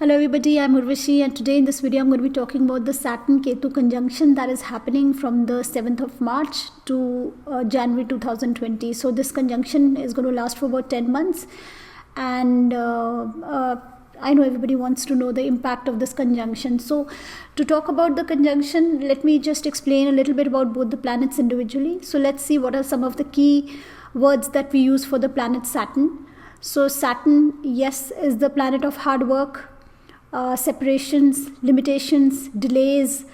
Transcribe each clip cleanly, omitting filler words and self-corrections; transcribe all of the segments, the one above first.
Hello everybody, I'm Urvashi, and today in this video I'm going to be talking about the Saturn Ketu conjunction that is happening from the 7th of March to January 2020. So this conjunction is going to last for about 10 months, and I know everybody wants to know the impact of this conjunction. So to talk about the conjunction, let me just explain a little bit about both the planets individually. So let's see what are some of the key words that we use for the planet Saturn. So Saturn, yes, is the planet of hard work, separations, limitations, delays,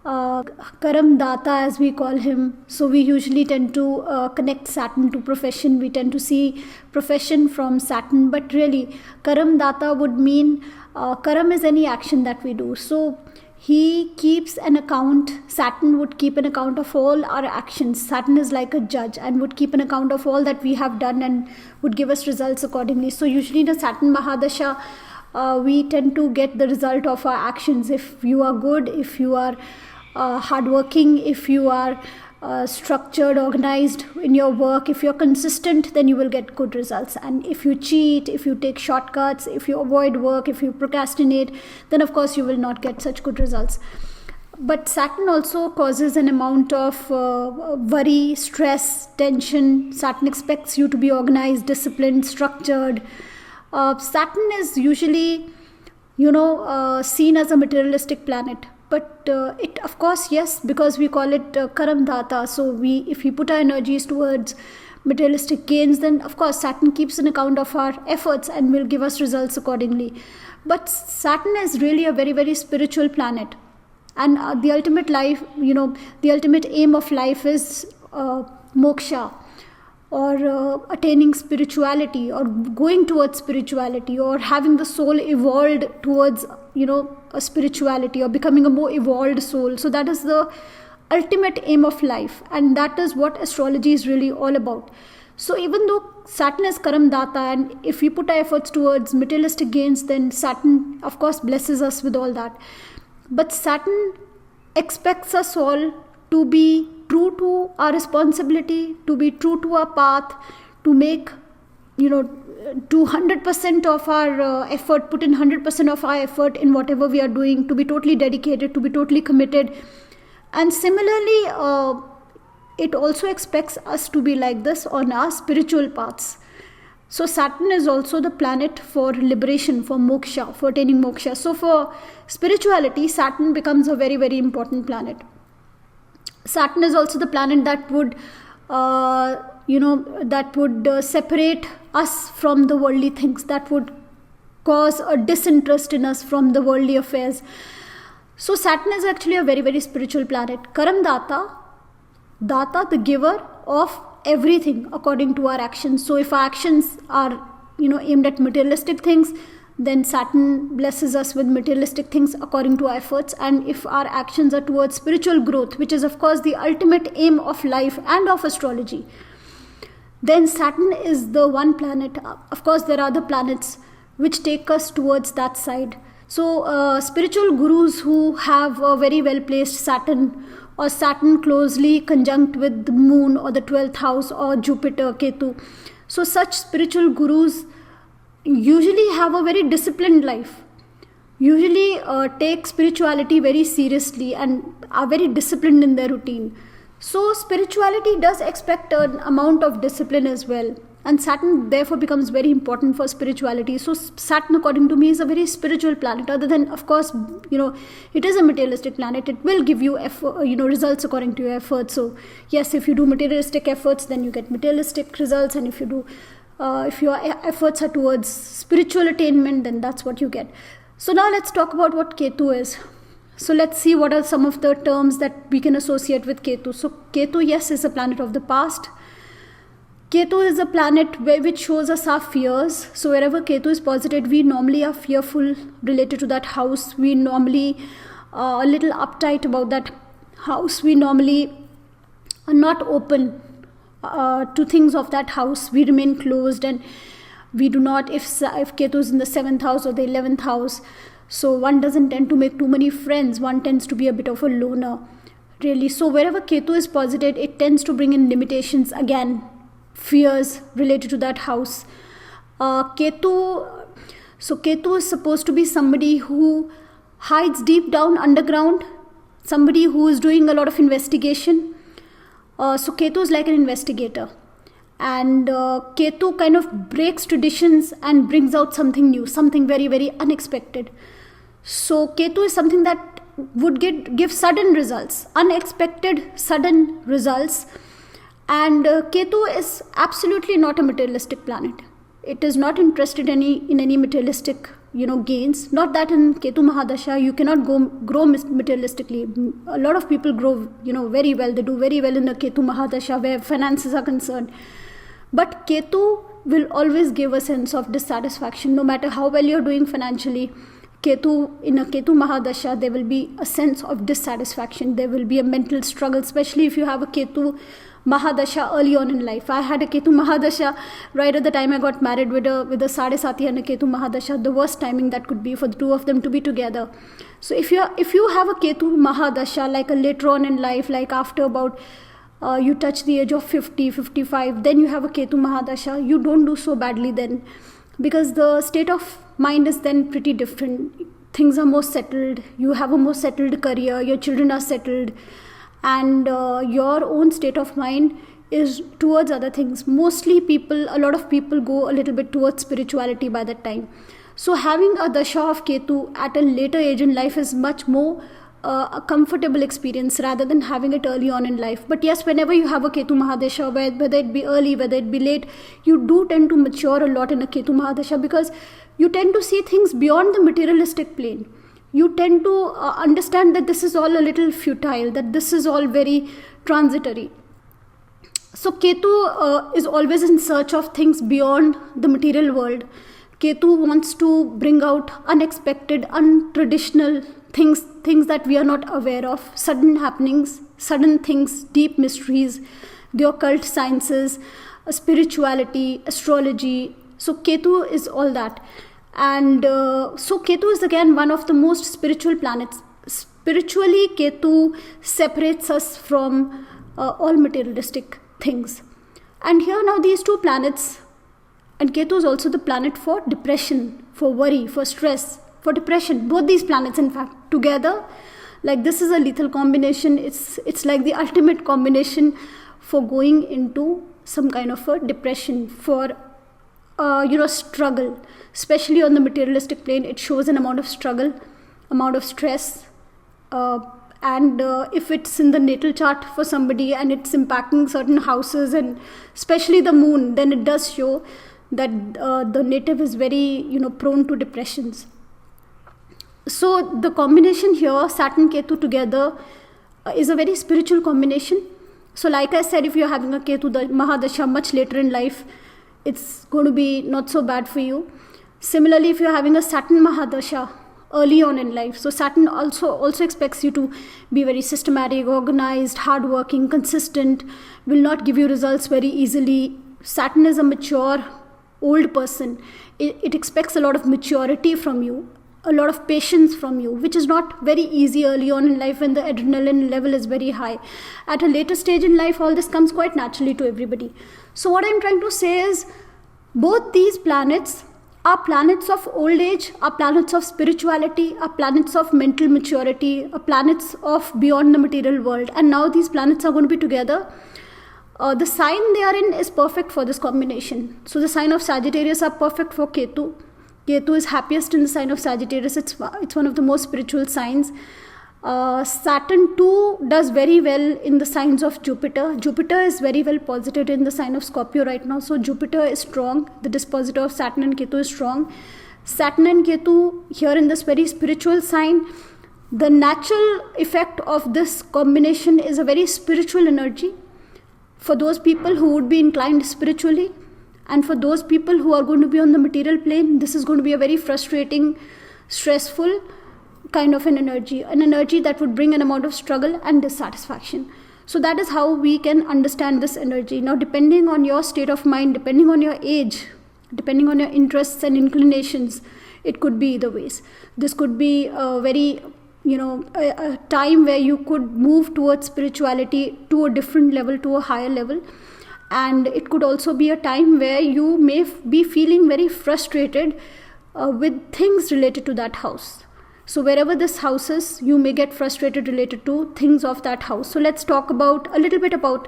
Karam Data as we call him. So we usually tend to connect Saturn to profession. We tend to see profession from Saturn, but really Karam Data would mean Karam is any action that we do. So he keeps an account, Saturn would keep an account of all our actions. Saturn is like a judge and would keep an account of all that we have done and would give us results accordingly. So usually in a Saturn Mahadasha, we tend to get the result of our actions. If you are good, if you are hardworking, if you are structured, organized in your work, if you're consistent, then you will get good results. And if you cheat, if you take shortcuts, if you avoid work, if you procrastinate, then of course you will not get such good results. But Saturn also causes an amount of worry, stress, tension. Saturn expects you to be organized, disciplined, structured. Saturn is usually, seen as a materialistic planet. But it, of course, yes, because we call it Karam Data. So if we put our energies towards materialistic gains, then of course Saturn keeps an account of our efforts and will give us results accordingly. But Saturn is really a very, very spiritual planet. And the ultimate life, the ultimate aim of life is moksha, or attaining spirituality, or going towards spirituality, or having the soul evolved towards a spirituality, or becoming a more evolved soul. So that is the ultimate aim of life, and that is what astrology is really all about. So even though Saturn is Karam Data, and if we put our efforts towards materialistic gains, then Saturn of course blesses us with all that. But Saturn expects us all to be true to our responsibility, to be true to our path, to make, do 100% of our effort, put in 100% of our effort in whatever we are doing, to be totally dedicated, to be totally committed. And similarly, it also expects us to be like this on our spiritual paths. So Saturn is also the planet for liberation, for moksha, for attaining moksha. So for spirituality, Saturn becomes a very, very important planet. Saturn is also the planet that would, separate us from the worldly things, that would cause a disinterest in us from the worldly affairs. So Saturn is actually a very, very spiritual planet. Karam Data, the giver of everything according to our actions. So if our actions are, aimed at materialistic things, then Saturn blesses us with materialistic things according to our efforts. And if our actions are towards spiritual growth, which is of course the ultimate aim of life and of astrology, then Saturn is the one planet. Of course, there are other planets which take us towards that side. So spiritual gurus who have a very well placed Saturn, or Saturn closely conjunct with the moon or the 12th house or Jupiter, Ketu, so such spiritual gurus usually have a very disciplined life, usually take spirituality very seriously and are very disciplined in their routine. So spirituality does expect an amount of discipline as well, and Saturn therefore becomes very important for spirituality. So Saturn, according to me, is a very spiritual planet. Other than, of course, it is a materialistic planet. It will give you effort, results according to your efforts. So yes, if you do materialistic efforts, then you get materialistic results, and if you do if your efforts are towards spiritual attainment, then that's what you get. So now let's talk about what Ketu is. So let's see what are some of the terms that we can associate with Ketu. So Ketu, yes, is a planet of the past. Ketu is a planet which shows us our fears. So wherever Ketu is posited, we normally are fearful related to that house. We normally are a little uptight about that house. We normally are not open to things of that house. We remain closed, and we do not, if Ketu is in the 7th house or the 11th house, so one doesn't tend to make too many friends. One tends to be a bit of a loner, really. So wherever Ketu is posited, it tends to bring in limitations, again, fears related to that house. Ketu So Ketu is supposed to be somebody who hides deep down underground, somebody who is doing a lot of investigation. So Ketu is like an investigator. And Ketu kind of breaks traditions and brings out something new, something very, very unexpected. So Ketu is something that would give sudden results, unexpected sudden results. And Ketu is absolutely not a materialistic planet. It is not interested in any materialistic gains. Not that in Ketu Mahadasha you cannot grow materialistically. A lot of people grow very well. They do very well in the Ketu Mahadasha where finances are concerned. But Ketu will always give a sense of dissatisfaction. No matter how well you're doing financially, in a Ketu Mahadasha, there will be a sense of dissatisfaction. There will be a mental struggle, especially if you have a Ketu Mahadasha early on in life. I had a Ketu Mahadasha right at the time I got married with a Sadesati and a Ketu Mahadasha. The worst timing that could be for the two of them to be together. So if you have a Ketu Mahadasha, like a later on in life, like after about you touch the age of 50, 55, then you have a Ketu Mahadasha, you don't do so badly then, because the state of mind is then pretty different. Things are more settled, you have a more settled career, your children are settled, and your own state of mind is towards other things. Mostly a lot of people go a little bit towards spirituality by that time. So having a Dasha of Ketu at a later age in life is much more a comfortable experience rather than having it early on in life. But yes, whenever you have a Ketu Mahadasha, whether it be early, whether it be late, you do tend to mature a lot in a Ketu Mahadasha, because you tend to see things beyond the materialistic plane. You tend to understand that this is all a little futile, that this is all very transitory. So Ketu is always in search of things beyond the material world. Ketu wants to bring out unexpected, untraditional things that we are not aware of, sudden happenings, sudden things, deep mysteries, the occult sciences, spirituality, astrology. So Ketu is all that. And so Ketu is again one of the most spiritual planets. Spiritually, Ketu separates us from all materialistic things. And here now these two planets, and Ketu is also the planet for depression, for worry, for stress, for depression. Both these planets, in fact, together, like this is a lethal combination. It's like the ultimate combination for going into some kind of a depression, for struggle, especially on the materialistic plane. It shows an amount of struggle, amount of stress, and if it's in the natal chart for somebody and it's impacting certain houses and especially the moon, then it does show that the native is very prone to depressions. So the combination here, Saturn Ketu together, is a very spiritual combination. So like I said, if you're having a Ketu Mahadasha much later in life, it's going to be not so bad for you. Similarly, if you're having a Saturn Mahadasha early on in life, so Saturn also expects you to be very systematic, organized, hardworking, consistent, will not give you results very easily. Saturn is a mature, old person. It expects a lot of maturity from you, a lot of patience from you, which is not very easy early on in life when the adrenaline level is very high. At a later stage in life, all this comes quite naturally to everybody. So what I'm trying to say is, both these planets are planets of old age, are planets of spirituality, are planets of mental maturity, are planets of beyond the material world. And now these planets are going to be together. The sign they are in is perfect for this combination. So the sign of Sagittarius are perfect for Ketu. Ketu is happiest in the sign of Sagittarius. It's one of the most spiritual signs. Saturn too does very well in the signs of Jupiter. Jupiter is very well posited in the sign of Scorpio right now. So Jupiter is strong. The dispositor of Saturn and Ketu is strong. Saturn and Ketu here in this very spiritual sign. The natural effect of this combination is a very spiritual energy. For those people who would be inclined spiritually, and for those people who are going to be on the material plane, this is going to be a very frustrating, stressful kind of an energy that would bring an amount of struggle and dissatisfaction. So that is how we can understand this energy. Now, depending on your state of mind, depending on your age, depending on your interests and inclinations, it could be either ways. This could be a very a time where you could move towards spirituality to a different level, to a higher level. And it could also be a time where you may be feeling very frustrated with things related to that house. So wherever this house is, you may get frustrated related to things of that house. So let's talk about a little bit about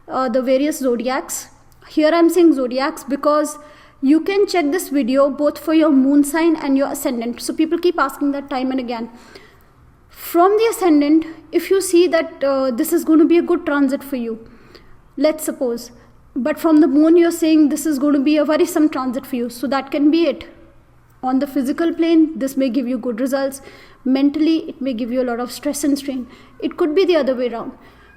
the various zodiacs. Here I'm saying zodiacs because you can check this video both for your moon sign and your ascendant. So people keep asking that time and again. From the ascendant, if you see that this is going to be a good transit for you, let's suppose. But from the moon, you're saying this is going to be a worrisome transit for you. So that can be it. On the physical plane, this may give you good results. Mentally, it may give you a lot of stress and strain. It could be the other way around.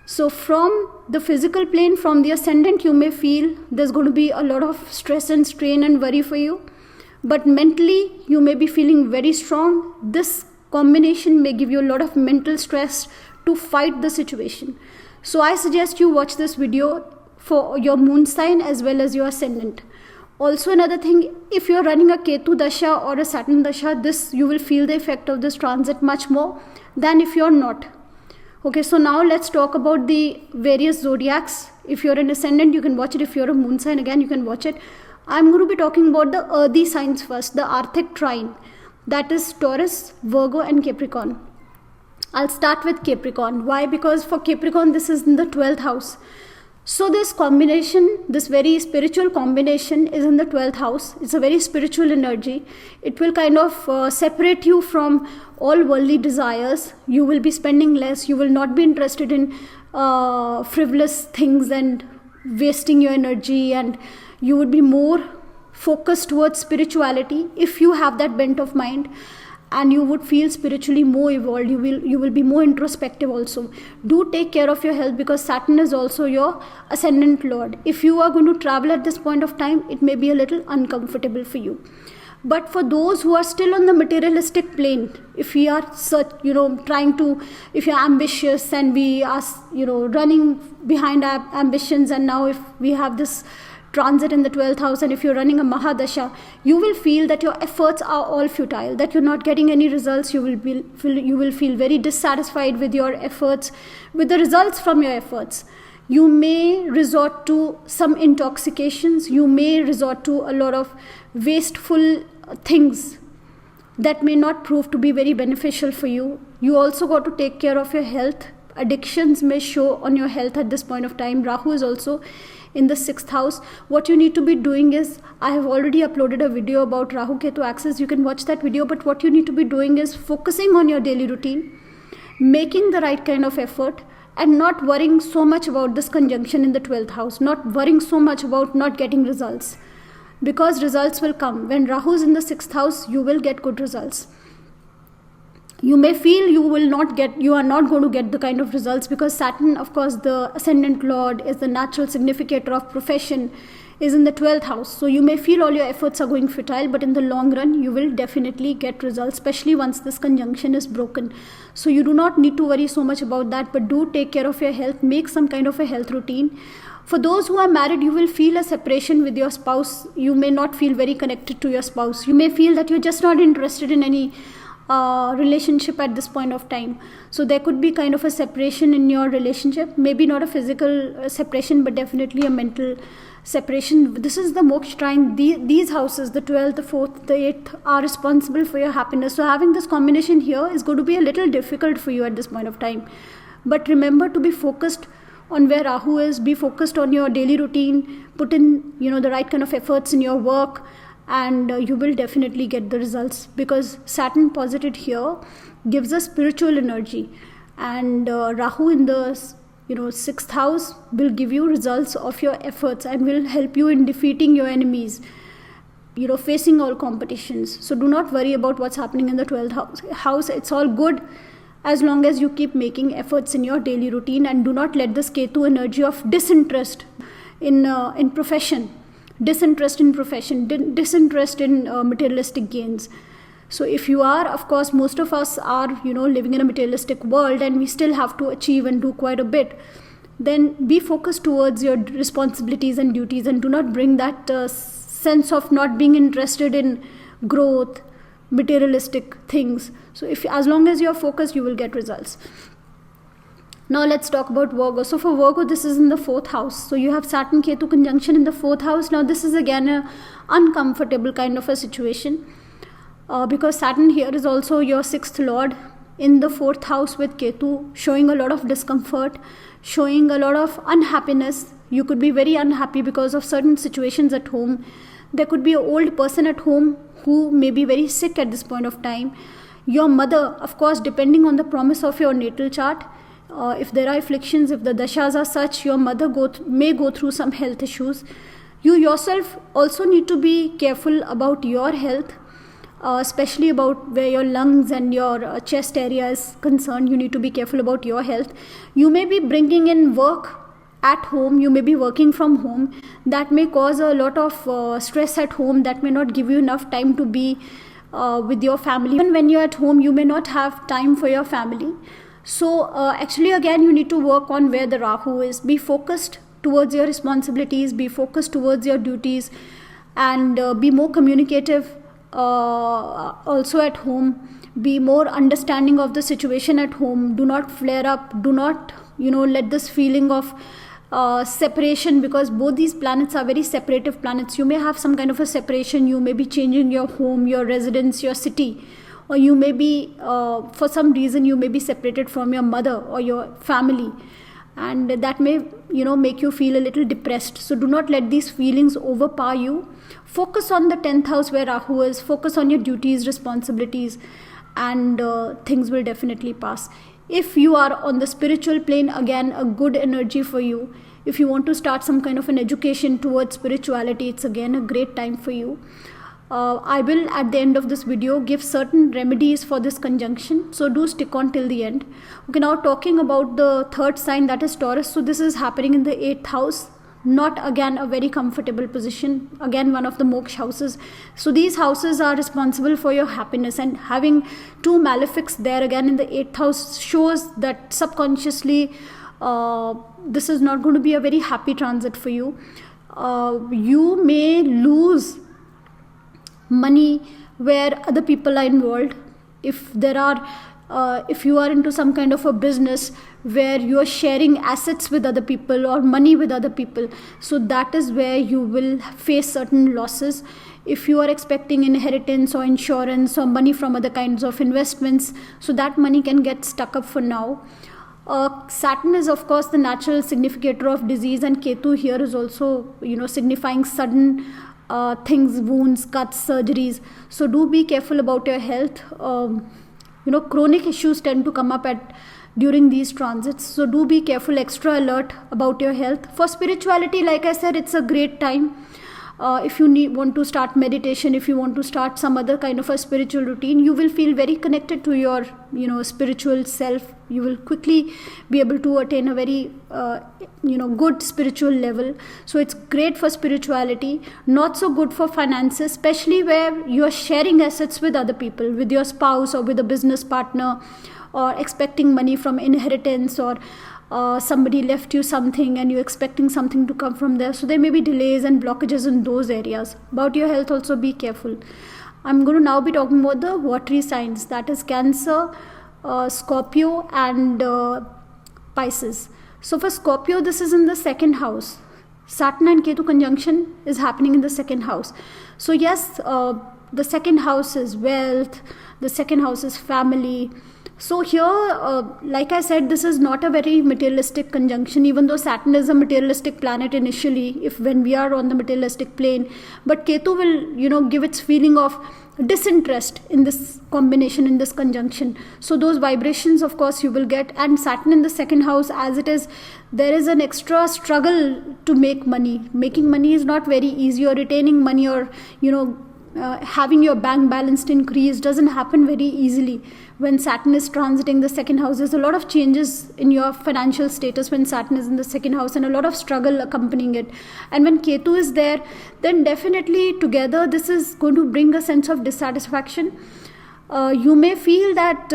So from the physical plane, from the ascendant, you may feel there's going to be a lot of stress and strain and worry for you. But mentally, you may be feeling very strong. This combination may give you a lot of mental stress to fight the situation. So I suggest you watch this video for your moon sign as well as your ascendant. Also another thing, if you're running a Ketu Dasha or a Saturn Dasha, this you will feel the effect of this transit much more than if you're not. Okay, so now let's talk about the various zodiacs. If you're an ascendant, you can watch it. If you're a moon sign, again, you can watch it. I'm going to be talking about the earthy signs first, the Arctic trine. That is Taurus, Virgo and Capricorn. I'll start with Capricorn. Why? Because for Capricorn, this is in the 12th house. So this combination, this very spiritual combination is in the 12th house. It's a very spiritual energy. It will kind of separate you from all worldly desires. You will be spending less. You will not be interested in frivolous things and wasting your energy, and you would be more focused towards spirituality if you have that bent of mind. And you would feel spiritually more evolved. You will be more introspective also. Do take care of your health because Saturn is also your ascendant lord. If you are going to travel at this point of time, it may be a little uncomfortable for you. But for those who are still on the materialistic plane, if we are if you're ambitious and we are, running behind our ambitions, and now if we have this transit in the 12th house, and if you're running a Mahadasha, you will feel that your efforts are all futile, that you're not getting any results. You will feel very dissatisfied with your efforts, with the results from your efforts. You may resort to some intoxications. You may resort to a lot of wasteful things that may not prove to be very beneficial for you. You also got to take care of your health. Addictions may show on your health at this point of time. Rahu is also in the 6th house. What you need to be doing is, I have already uploaded a video about Rahu Ketu axis. You can watch that video. But what you need to be doing is focusing on your daily routine, making the right kind of effort, and not worrying so much about this conjunction in the 12th house, not worrying so much about not getting results, because results will come. When Rahu is in the 6th house, you will get good results. You may feel you are not going to get the kind of results because Saturn, of course, the ascendant lord, is the natural significator of profession, is in the 12th house. So you may feel all your efforts are going futile, but in the long run, you will definitely get results, especially once this conjunction is broken. So you do not need to worry so much about that, but do take care of your health. Make some kind of a health routine. For those who are married, you will feel a separation with your spouse. You may not feel very connected to your spouse. You may feel that you're just not interested in any relationship at this point of time. So there could be kind of a separation in your relationship. Maybe not a physical separation, but definitely a mental separation. This is the moksha trine. These houses, the 12th, the 4th, the 8th, are responsible for your happiness. So having this combination here is going to be a little difficult for you at this point of time. But remember to be focused on where Rahu is. Be focused on your daily routine. Put in the right kind of efforts in your work, and you will definitely get the results, because Saturn posited here gives us spiritual energy, and Rahu in the 6th house will give you results of your efforts and will help you in defeating your enemies, facing all competitions. So do not worry about what's happening in the 12th house. It's all good as long as you keep making efforts in your daily routine, and do not let this Ketu energy of disinterest in profession, disinterest in materialistic gains. So if you are, of course, most of us are, living in a materialistic world, and we still have to achieve and do quite a bit, then be focused towards your responsibilities and duties, and do not bring that sense of not being interested in growth, materialistic things. So as long as you are focused, you will get results. Now let's talk about Virgo. So for Virgo, this is in the 4th house. So you have Saturn Ketu conjunction in the 4th house. Now this is again an uncomfortable kind of a situation. because Saturn here is also your 6th lord in the 4th house with Ketu, showing a lot of discomfort, showing a lot of unhappiness. You could be very unhappy because of certain situations at home. There could be an old person at home who may be very sick at this point of time. Your mother, of course, depending on the promise of your natal chart, if there are afflictions, if the dashas are such, your mother may go through some health issues. You yourself also need to be careful about your health, especially about where your lungs and your chest area is concerned. You need to be careful about your health. You may be bringing in work at home, you may be working from home. That may cause a lot of stress at home. That may not give you enough time to be with your family. Even when you're at home, you may not have time for your family. So actually again, you need to work on where the Rahu is. Be focused towards your responsibilities, be focused towards your duties, and be more communicative also at home. Be more understanding of the situation at home. Do not flare up. Do not let this feeling of separation, because both these planets are very separative planets. You may have some kind of a separation. You may be changing your home, your residence, your city, or you may be for some reason you may be separated from your mother or your family, and that may make you feel a little depressed. So do not let these feelings overpower you. Focus on the 10th house where Rahu is. Focus on your duties, responsibilities, and things will definitely pass. If you are on the spiritual plane, again, a good energy for you. If you want to start some kind of an education towards spirituality, it's again a great time for you. I will at the end of this video give certain remedies for this conjunction, so do stick on till the end. Okay, now talking about the 3rd sign, that is Taurus. So this is happening in the 8th house. Not again a very comfortable position, again one of the moksha houses. So these houses are responsible for your happiness, and having 2 malefics there again in the 8th house shows that subconsciously this is not going to be a very happy transit for you. You may lose money where other people are involved. If you are into some kind of a business where you are sharing assets with other people or money with other people, so that is where you will face certain losses. If you are expecting inheritance or insurance or money from other kinds of investments, so that money can get stuck up for now. Saturn is of course the natural significator of disease, and Ketu here is also signifying sudden things, wounds, cuts, surgeries. So do be careful about your health. Chronic issues tend to come up during these transits, so do be careful, extra alert about your health. For spirituality, like I said, it's a great time. If you want to start meditation, if you want to start some other kind of a spiritual routine, you will feel very connected to your spiritual self. You will quickly be able to attain a very good spiritual level. So it's great for spirituality. Not so good for finances, especially where you are sharing assets with other people, with your spouse or with a business partner, or expecting money from inheritance, or somebody left you something and you're expecting something to come from there. So there may be delays and blockages in those areas. About your health also, be careful. I'm going to now be talking about the watery signs, that is Cancer, Scorpio and Pisces. So for Scorpio, this is in the 2nd house. Saturn and Ketu conjunction is happening in the 2nd house. So yes, the 2nd house is wealth, the 2nd house is family. So here, like I said, this is not a very materialistic conjunction, even though Saturn is a materialistic planet initially, when we are on the materialistic plane. But Ketu will, give its feeling of disinterest in this combination, in this conjunction. So those vibrations, of course, you will get. And Saturn in the 2nd house, as it is, there is an extra struggle to make money. Making money is not very easy, or retaining money, or, having your bank balance increase doesn't happen very easily. When Saturn is transiting the 2nd house, there's a lot of changes in your financial status when Saturn is in the 2nd house, and a lot of struggle accompanying it. And when Ketu is there, then definitely together this is going to bring a sense of dissatisfaction. You may feel that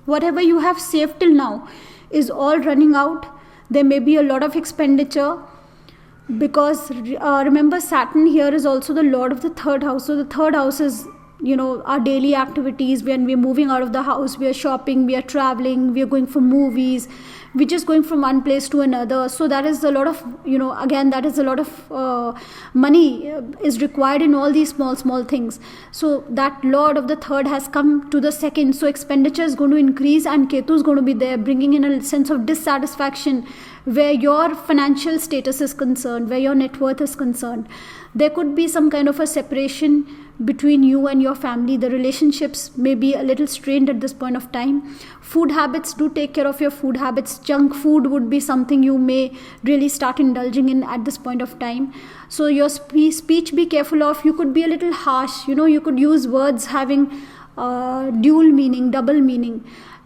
whatever you have saved till now is all running out. There may be a lot of expenditure, because remember, Saturn here is also the lord of the 3rd house. So the 3rd house is our daily activities. When we're moving out of the house, we are shopping, we are traveling, we are going for movies, we're just going from one place to another. So that is a lot of, again, that is a lot of money is required in all these small things. So that lord of the third has come to the second, so expenditure is going to increase, and Ketu is going to be there, bringing in a sense of dissatisfaction where your financial status is concerned, where your net worth is concerned. There could be some kind of a separation between you and your family. The relationships may be a little strained at this point of time. Food habits, do take care of your food habits. Junk food would be something you may really start indulging in at this point of time. So your speech, be careful of. You could be a little harsh, you could use words having dual meaning, double meaning,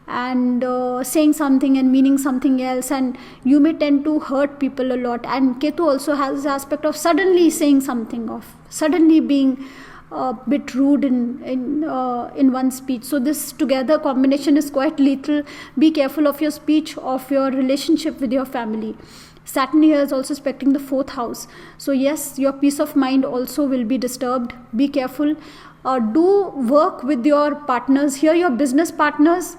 and saying something and meaning something else, and you may tend to hurt people a lot. And Ketu also has the aspect of suddenly saying something, of suddenly being a bit rude in one speech. So this together combination is quite lethal. Be careful of your speech, of your relationship with your family. Saturn here is also aspecting the 4th house. So yes, your peace of mind also will be disturbed. Be careful. Do work with your partners here, your business partners,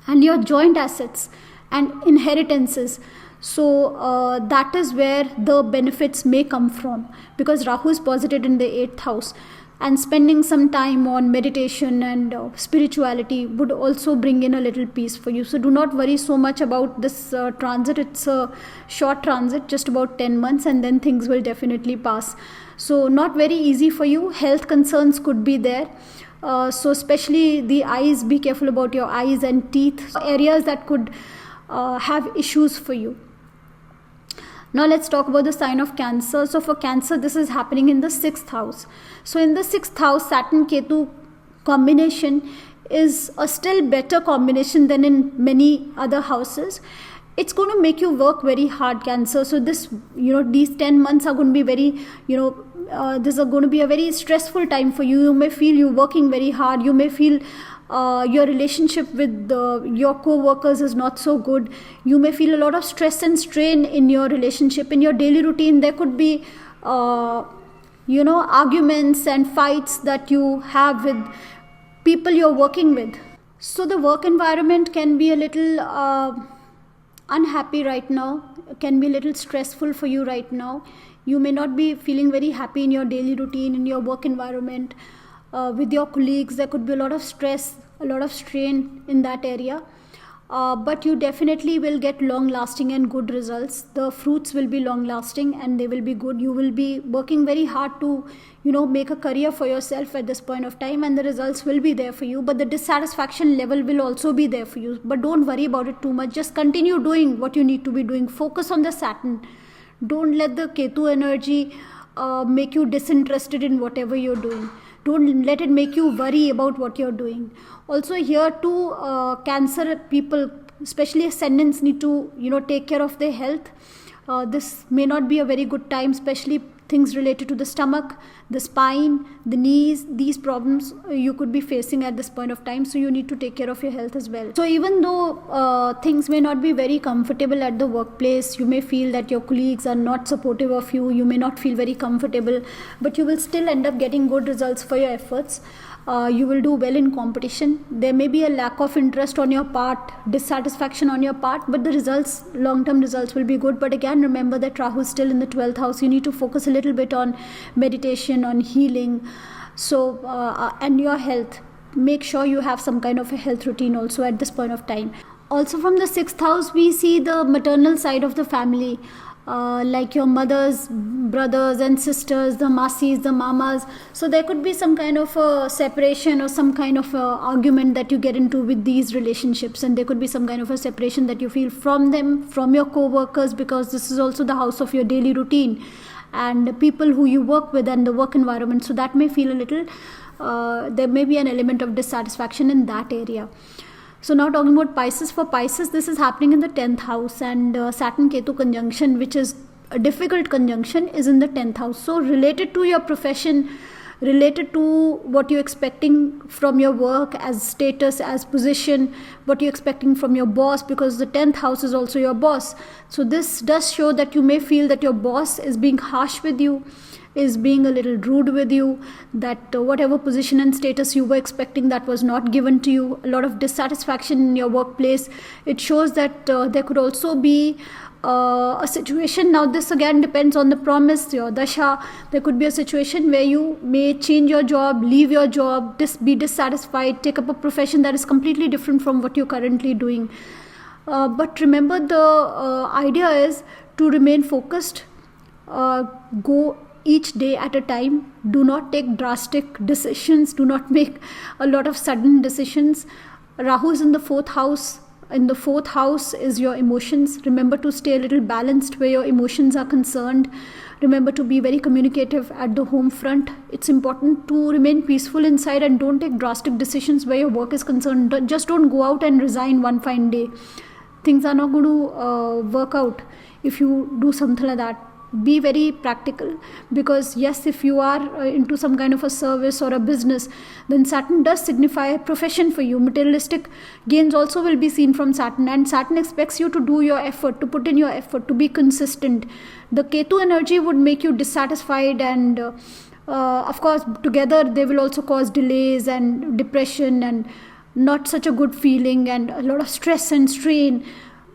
and your joint assets and inheritances. So that is where the benefits may come from, because Rahu is posited in the 8th house, and spending some time on meditation and spirituality would also bring in a little peace for you. So do not worry so much about this transit. It's a short transit, just about 10 months, and then things will definitely pass. So not very easy for you. Health concerns could be there. So especially the eyes, be careful about your eyes and teeth, areas that could have issues for you. Now let's talk about the sign of Cancer. So for Cancer, this is happening in the 6th house. So in the 6th house, Saturn Ketu combination is a still better combination than in many other houses. It's going to make you work very hard, Cancer. So this, these 10 months are going to be very, this is going to be a very stressful time for you. You may feel you're working very hard. You may feel your relationship with your co-workers is not so good. You may feel a lot of stress and strain in your relationship. In your daily routine, there could be, arguments and fights that you have with people you're working with. So the work environment can be a little unhappy right now, can be a little stressful for you right now. You may not be feeling very happy in your daily routine, in your work environment. With your colleagues, there could be a lot of stress, a lot of strain in that area. But you definitely will get long-lasting and good results. The fruits will be long-lasting and they will be good. You will be working very hard to, make a career for yourself at this point of time, and the results will be there for you. But the dissatisfaction level will also be there for you. But don't worry about it too much. Just continue doing what you need to be doing. Focus on the Saturn. Don't let the Ketu energy make you disinterested in whatever you're doing. Don't let it make you worry about what you're doing. Also here too, Cancer people, especially ascendants, need to take care of their health. This may not be a very good time, especially things related to the stomach, the spine, the knees. These problems you could be facing at this point of time, so you need to take care of your health as well. So even though things may not be very comfortable at the workplace, you may feel that your colleagues are not supportive of you, you may not feel very comfortable, but you will still end up getting good results for your efforts. You will do well in competition. There may be a lack of interest on your part, dissatisfaction on your part, but the results, long-term results will be good. But again, remember that Rahu is still in the 12th house. You need to focus a little bit on meditation, on healing. So, and your health. Make sure you have some kind of a health routine also at this point of time. Also from the 6th house, we see the maternal side of the family. Like your mothers, brothers and sisters, the masis, the mamas. So there could be some kind of a separation or some kind of a argument that you get into with these relationships, and there could be some kind of a separation that you feel from them, from your co-workers, because this is also the house of your daily routine and the people who you work with and the work environment. So that may feel a little, there may be an element of dissatisfaction in that area. So now talking about Pisces. For Pisces, this is happening in the 10th house, and Saturn Ketu conjunction, which is a difficult conjunction, is in the 10th house. So related to your profession, related to what you're expecting from your work as status, as position, what you're expecting from your boss, because the 10th house is also your boss. So this does show that you may feel that your boss is being harsh with you, is being a little rude with you, that whatever position and status you were expecting, that was not given to you, a lot of dissatisfaction in your workplace. It shows that there could also be a situation. Now this again depends on the promise, your dasha. There could be a situation where you may change your job, leave your job, be dissatisfied, take up a profession that is completely different from what you're currently doing. But remember, the idea is to remain focused, go each day at a time. Do not take drastic decisions, do not make a lot of sudden decisions. Rahu is in the 4th house. In the 4th house is your emotions. Remember to stay a little balanced where your emotions are concerned. Remember to be very communicative at the home front. It's important to remain peaceful inside and don't take drastic decisions where your work is concerned. Just don't go out and resign one fine day. Things are not going to work out if you do something like that. Be very practical, because yes, if you are into some kind of a service or a business, then Saturn does signify a profession for you. Materialistic gains also will be seen from Saturn, and Saturn expects you to do your effort, to put in your effort, to be consistent. The Ketu energy would make you dissatisfied, and of course together they will also cause delays and depression and not such a good feeling and a lot of stress and strain.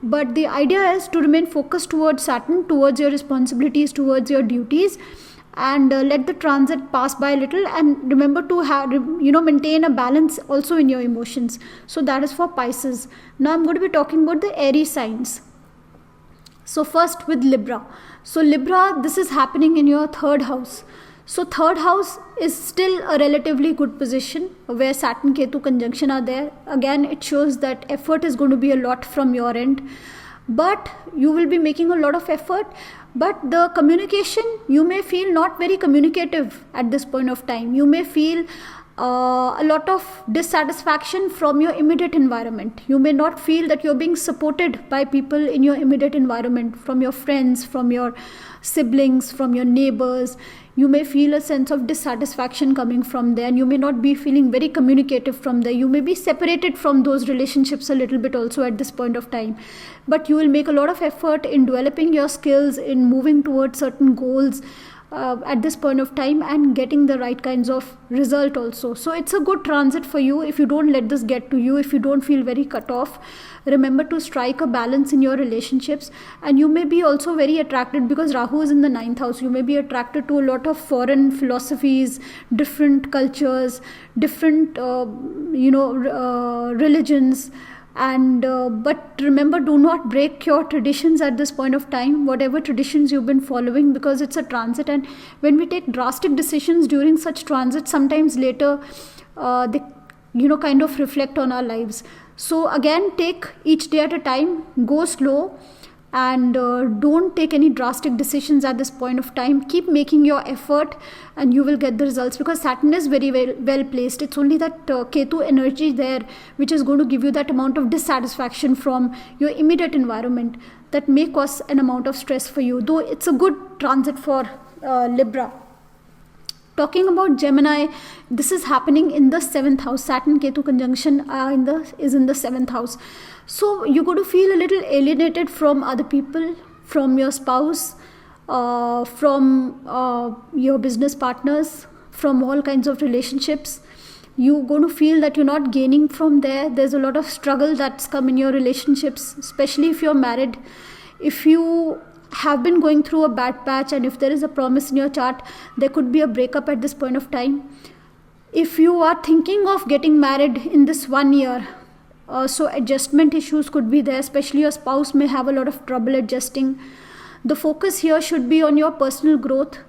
But the idea is to remain focused towards Saturn, towards your responsibilities, towards your duties, and let the transit pass by a little, and remember to have, maintain a balance also in your emotions. So that is for Pisces. Now I'm going to be talking about the Aries signs. So first with Libra. So Libra, this is happening in your 3rd house. So 3rd house is still a relatively good position where Saturn Ketu conjunction are there. Again, it shows that effort is going to be a lot from your end, but you will be making a lot of effort. But the communication, you may feel not very communicative at this point of time. You may feel a lot of dissatisfaction from your immediate environment. You may not feel that you're being supported by people in your immediate environment, from your friends, from your siblings, from your neighbors. You may feel a sense of dissatisfaction coming from there, and you may not be feeling very communicative from there. You may be separated from those relationships a little bit also at this point of time. But you will make a lot of effort in developing your skills, in moving towards certain goals at this point of time, and getting the right kinds of result also. So it's a good transit for you if you don't let this get to you, if you don't feel very cut off. Remember to strike a balance in your relationships, and you may be also very attracted, because Rahu is in the 9th house, you may be attracted to a lot of foreign philosophies, different cultures, different religions. And but remember, do not break your traditions at this point of time, whatever traditions you've been following, because it's a transit, and when we take drastic decisions during such transit, sometimes later they kind of reflect on our lives. So again, take each day at a time, go slow, and don't take any drastic decisions at this point of time. Keep making your effort and you will get the results, because Saturn is very well placed. It's only that Ketu energy there which is going to give you that amount of dissatisfaction from your immediate environment that may cause an amount of stress for you, though it's a good transit for Libra. Talking about Gemini, this is happening in the 7th house. Saturn Ketu conjunction is in the 7th house. So you're going to feel a little alienated from other people, from your spouse, from your business partners, from all kinds of relationships. You're going to feel that you're not gaining from there. There's a lot of struggle that's come in your relationships, especially if you're married. If you have been going through a bad patch, and if there is a promise in your chart, there could be a breakup at this point of time. If you are thinking of getting married in this 1 year, so adjustment issues could be there, especially your spouse may have a lot of trouble adjusting. The focus here should be on your personal growth.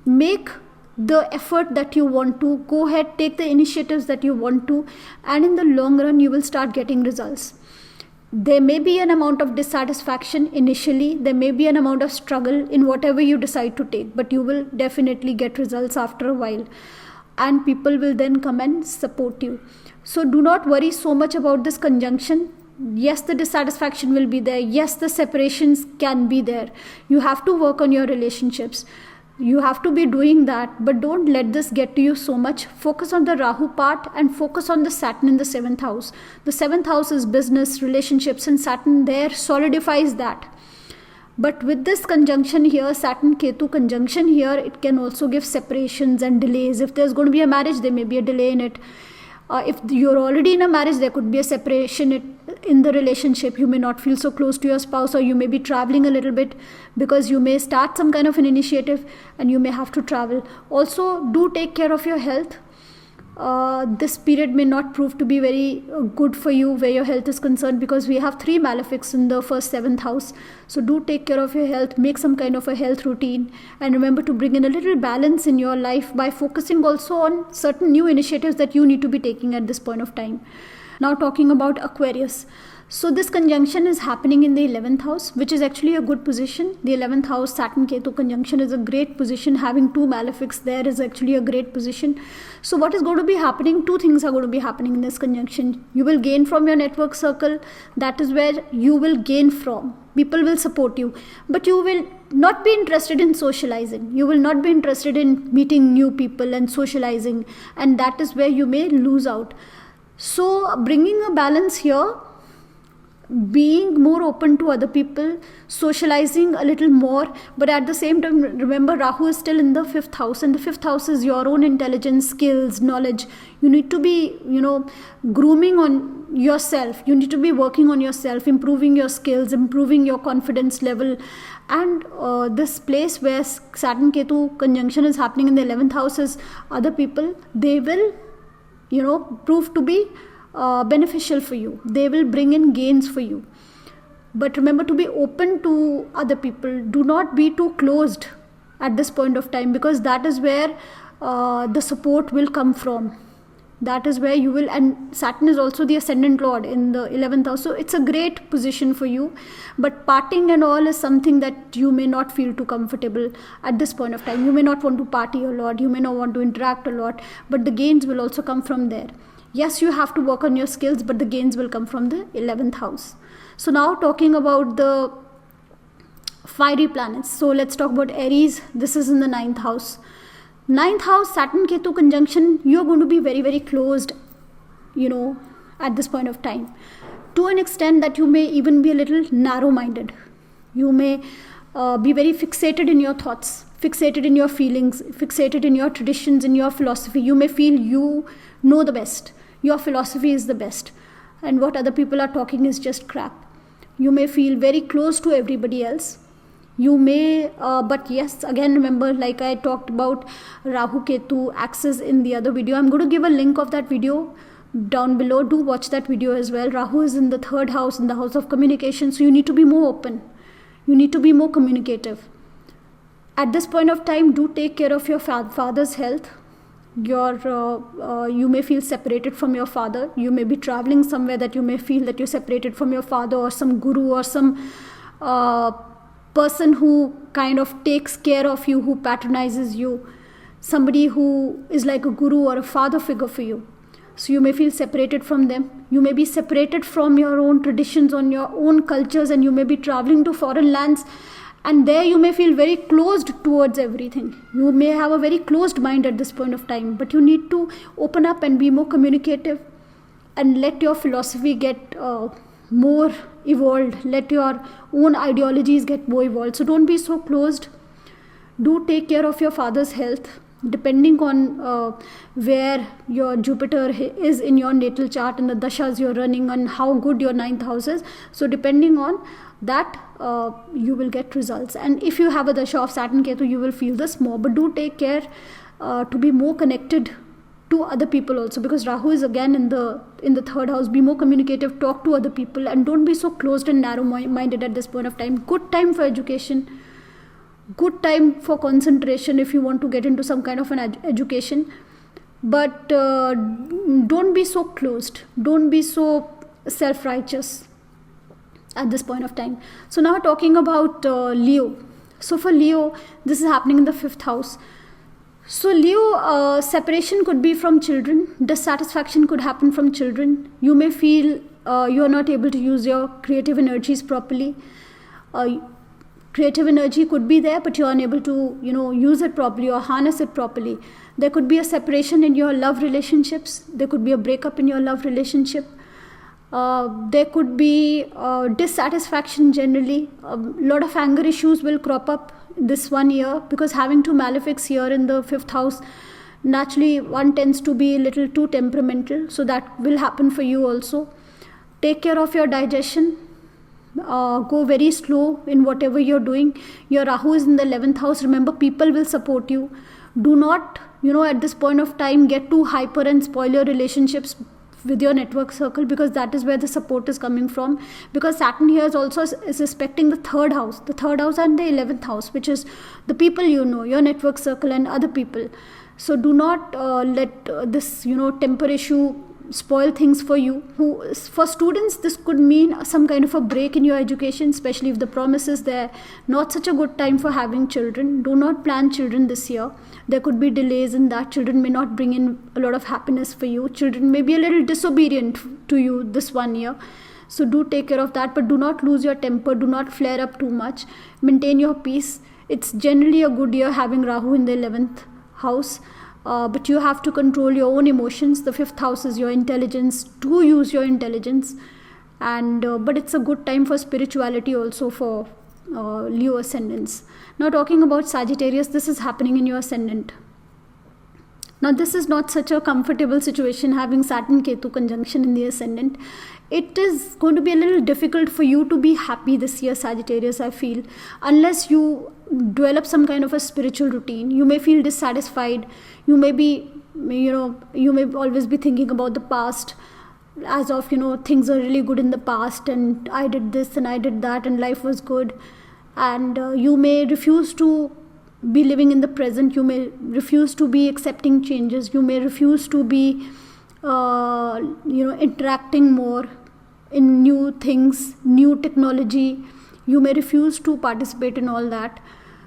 Make the effort that you want to, go ahead, take the initiatives that you want to, and in the long run you will start getting results. There may be an amount of dissatisfaction initially, there may be an amount of struggle in whatever you decide to take, but you will definitely get results after a while, and people will then come and support you. So do not worry so much about this conjunction. Yes, the dissatisfaction will be there. Yes, the separations can be there. You have to work on your relationships. You have to be doing that, but don't let this get to you so much. Focus on the Rahu part and focus on the Saturn in the 7th house. The 7th house is business, relationships, and Saturn there solidifies that. But with this conjunction here, Saturn Ketu conjunction here, it can also give separations and delays. If there's going to be a marriage, there may be a delay in it. If you're already in a marriage, there could be a separation in the relationship. You may not feel so close to your spouse, or you may be traveling a little bit because you may start some kind of an initiative and you may have to travel. Also, do take care of your health. This period may not prove to be very good for you where your health is concerned, because we have 3 malefics in the first 7th house. So do take care of your health, make some kind of a health routine, and remember to bring in a little balance in your life by focusing also on certain new initiatives that you need to be taking at this point of time. Now talking about Aquarius. So this conjunction is happening in the 11th house, which is actually a good position. The 11th house Saturn Ketu conjunction is a great position. Having 2 malefics there is actually a great position. So what is going to be happening? 2 things are going to be happening in this conjunction. You will gain from your network circle. That is where you will gain from. People will support you, but you will not be interested in socializing. You will not be interested in meeting new people and socializing, and that is where you may lose out. So bringing a balance here, being more open to other people, socializing a little more, but at the same time, remember Rahu is still in the 5th house, and the 5th house is your own intelligence, skills, knowledge. You need to be, grooming on yourself. You need to be working on yourself, improving your skills, improving your confidence level. And this place where Saturn Ketu conjunction is happening in the 11th house is other people. They will, prove to be beneficial for you. They will bring in gains for you. But remember to be open to other people. Do not be too closed at this point of time, because that is where the support will come from. That is where you will, and Saturn is also the ascendant lord in the 11th house, so it's a great position for you. But partying and all is something that you may not feel too comfortable at this point of time. You may not want to party a lot, you may not want to interact a lot, but the gains will also come from there. Yes, you have to work on your skills, but the gains will come from the 11th house. So now talking about the fiery planets. So let's talk about Aries. This is in the 9th house. 9th house, Saturn Ketu conjunction, you're going to be very, very closed, at this point of time. To an extent that you may even be a little narrow-minded. You may be very fixated in your thoughts, fixated in your feelings, fixated in your traditions, in your philosophy. You may feel you know the best. Your philosophy is the best. And what other people are talking is just crap. You may feel very close to everybody else. You may, but yes, again, remember, like I talked about Rahu Ketu axis in the other video. I'm going to give a link of that video down below. Do watch that video as well. Rahu is in the 3rd house, in the house of communication. So you need to be more open. You need to be more communicative. At this point of time, do take care of your father's health. You may feel separated from your father. You may be traveling somewhere that you may feel that you're separated from your father, or some guru, or some person who kind of takes care of you, who patronizes you, somebody who is like a guru or a father figure for you. So you may feel separated from them. You may be separated from your own traditions, on your own cultures, and you may be traveling to foreign lands, and there you may feel very closed towards everything. You may have a very closed mind at this point of time, but you need to open up and be more communicative and let your philosophy get more evolved. Let your own ideologies get more evolved. So don't be so closed. Do take care of your father's health. Depending on where your Jupiter is in your natal chart and the dashas you're running, and how good your 9th house is. So depending on that, you will get results. And if you have a dasha of Saturn Ketu, you will feel this more. But do take care to be more connected to other people also, because Rahu is again in the 3rd house. Be more communicative, talk to other people, and don't be so closed and narrow-minded at this point of time. Good time for education. Good time for concentration if you want to get into some kind of an education. But don't be so closed. Don't be so self-righteous at this point of time. So now talking about Leo. So for Leo, this is happening in the 5th house. So Leo, separation could be from children. Dissatisfaction could happen from children. You may feel you are not able to use your creative energies properly. Creative energy could be there, but you are unable to, use it properly or harness it properly. There could be a separation in your love relationships. There could be a breakup in your love relationship. There could be dissatisfaction generally. A lot of anger issues will crop up this 1 year, because having 2 malefics here in the 5th house, naturally one tends to be a little too temperamental. So that will happen for you also. Take care of your digestion. Go very slow in whatever you're doing. Your Rahu is in the 11th house. Remember, people will support you. Do not, at this point of time, get too hyper and spoil your relationships with your network circle, because that is where the support is coming from. Because Saturn here is aspecting the 3rd house and the 11th house, which is the people your network circle and other people. So do not let this temper issue spoil things for you. For students, this could mean some kind of a break in your education, especially if the promise is there. Not such a good time for having children. Do not plan children this year. There could be delays in that. Children may not bring in a lot of happiness for you. Children may be a little disobedient to you this 1 year. So do take care of that, but do not lose your temper. Do not flare up too much. Maintain your peace. It's generally a good year having Rahu in the 11th house. But you have to control your own emotions. The 5th house is your intelligence. Do use your intelligence. But it's a good time for spirituality also for Leo ascendants. Now talking about Sagittarius, this is happening in your ascendant. Now this is not such a comfortable situation, having Saturn Ketu conjunction in the ascendant. It is going to be a little difficult for you to be happy this year, Sagittarius, I feel. Unless you develop some kind of a spiritual routine. You may feel dissatisfied. You may be, you may always be thinking about the past, as of, things are really good in the past and I did this and I did that and life was good. And you may refuse to be living in the present. You may refuse to be accepting changes. You may refuse to be, interacting more in new things, new technology. You may refuse to participate in all that.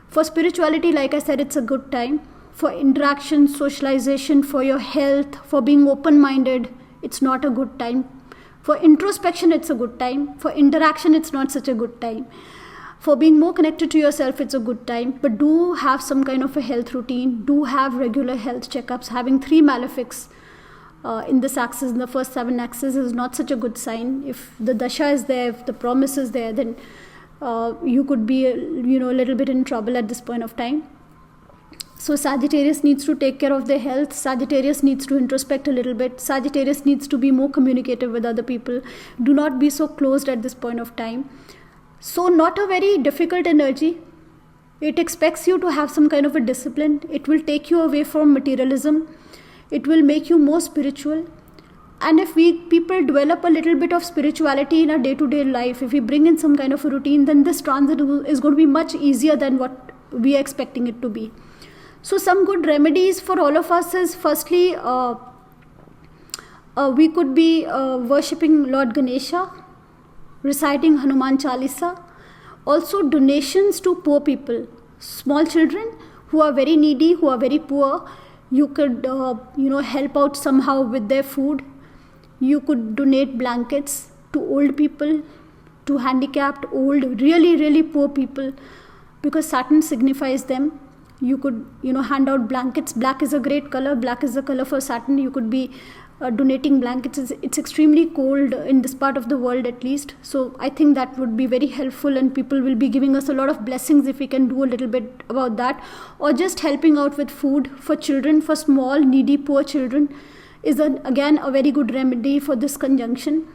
For spirituality, like I said, it's a good time. For interaction, socialization, for your health, for being open-minded, it's not a good time. For introspection, it's a good time. For interaction, it's not such a good time. For being more connected to yourself, it's a good time. But do have some kind of a health routine. Do have regular health checkups. Having 3 malefics in this axis, in the first 7 axis, is not such a good sign. If the dasha is there, if the promise is there, then you could be a little bit in trouble at this point of time. So Sagittarius needs to take care of their health. Sagittarius needs to introspect a little bit. Sagittarius needs to be more communicative with other people. Do not be so closed at this point of time. So not a very difficult energy. It expects you to have some kind of a discipline. It will take you away from materialism. It will make you more spiritual. And if people develop a little bit of spirituality in our day-to-day life, if we bring in some kind of a routine, then this transit is going to be much easier than what we are expecting it to be. So some good remedies for all of us is, firstly, we could be worshipping Lord Ganesha, reciting Hanuman Chalisa. Also donations to poor people, small children who are very needy, who are very poor. You could, help out somehow with their food. You could donate blankets to old people, to handicapped, old, really, really poor people, because Saturn signifies them. You could, hand out blankets. Black is a great color. Black is the color for Saturn. You could be donating blankets. It's extremely cold in this part of the world, at least. So I think that would be very helpful, and people will be giving us a lot of blessings if we can do a little bit about that. Or just helping out with food for children, for small, needy, poor children, is again a very good remedy for this conjunction.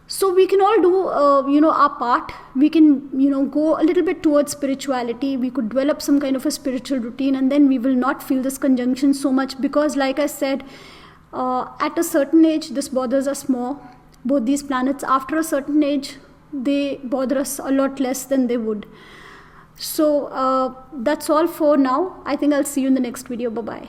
So we can all do, our part. We can, go a little bit towards spirituality. We could develop some kind of a spiritual routine, and then we will not feel this conjunction so much, because like I said, at a certain age, this bothers us more. Both these planets, after a certain age, they bother us a lot less than they would. So that's all for now. I think I'll see you in the next video. Bye-bye.